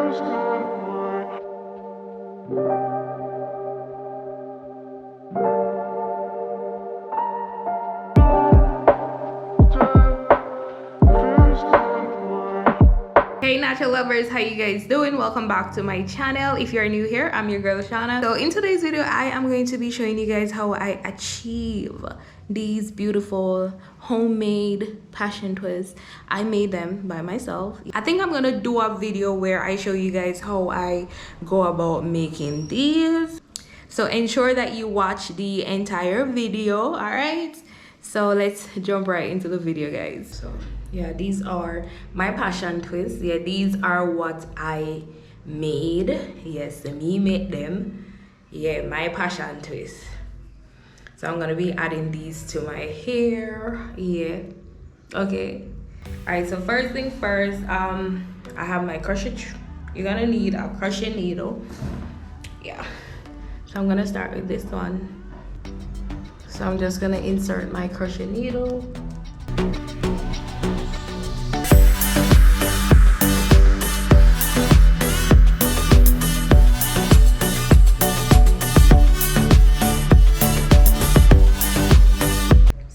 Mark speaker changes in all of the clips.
Speaker 1: Hey natural lovers, how you guys doing? Welcome back to my channel. If you're new here, I'm your girl Shana. So in today's video, I am going to be showing you guys how I achieve these beautiful homemade passion twists. I made them by myself. I think I'm gonna do a video where I show you guys how I go about making these, so ensure that you watch the entire video. All right, so let's jump right into the video, guys. So yeah, these are my passion twists. Yeah, these are what I made. Yes, me made them. Yeah, my passion twists. So I'm gonna be adding these to my hair. Yeah, okay. All right, so first thing first, I have my crochet. You're gonna need a crochet needle. Yeah, so I'm gonna start with this one. So I'm just gonna insert my crochet needle.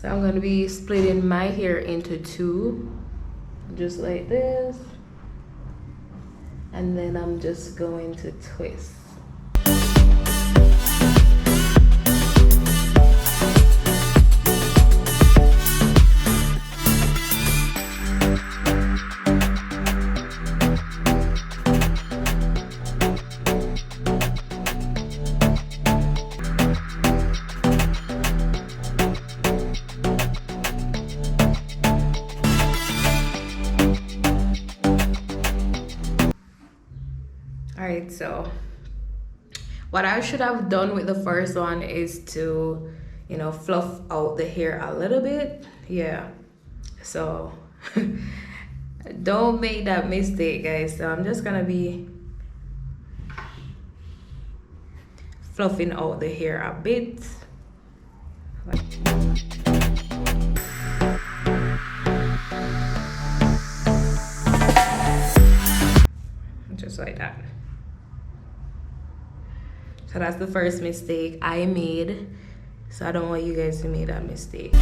Speaker 1: I'm going to be splitting my hair into two, just like this, and then I'm just going to twist. Alright, so what I should have done with the first one is to, you know, fluff out the hair a little bit. Yeah, so don't make that mistake, guys. So I'm just gonna be fluffing out the hair a bit. Just like that. So that's the first mistake I made. So I don't want you guys to make that mistake.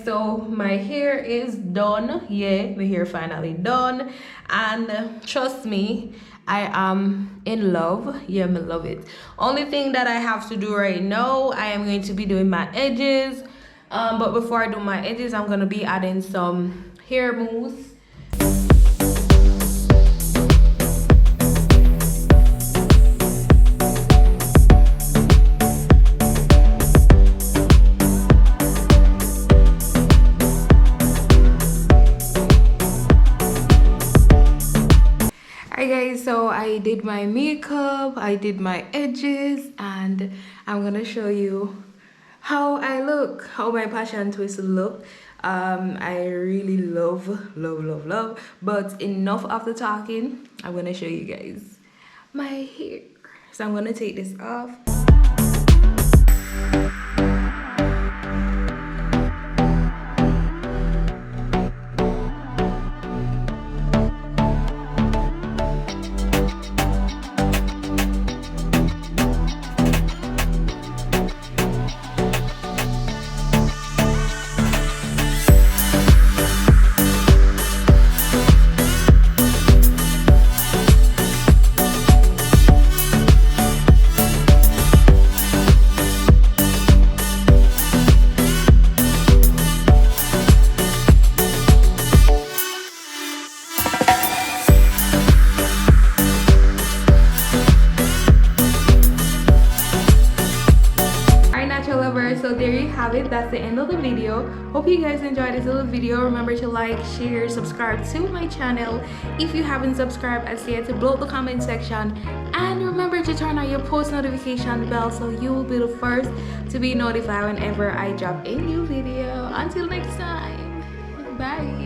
Speaker 1: so my hair is done. Yeah, my hair finally done, and trust me, I am in love. Yeah, I love it. Only thing that I have to do right now, I am going to be doing my edges. But before I do my edges, I'm gonna be adding some hair mousse. Alright guys, so I did my makeup, I did my edges, and I'm gonna show you how I look, how my passion twist look. I really love, but enough of the talking. I'm gonna show you guys my hair. So I'm gonna take this off. So there you have it. That's the end of the video. Hope you guys enjoyed this little video. Remember to like, share, subscribe to my channel if you haven't subscribed as yet, to blow up the comment section, and remember to turn on your post notification bell so you will be the first to be notified whenever I drop a new video. Until next time, bye.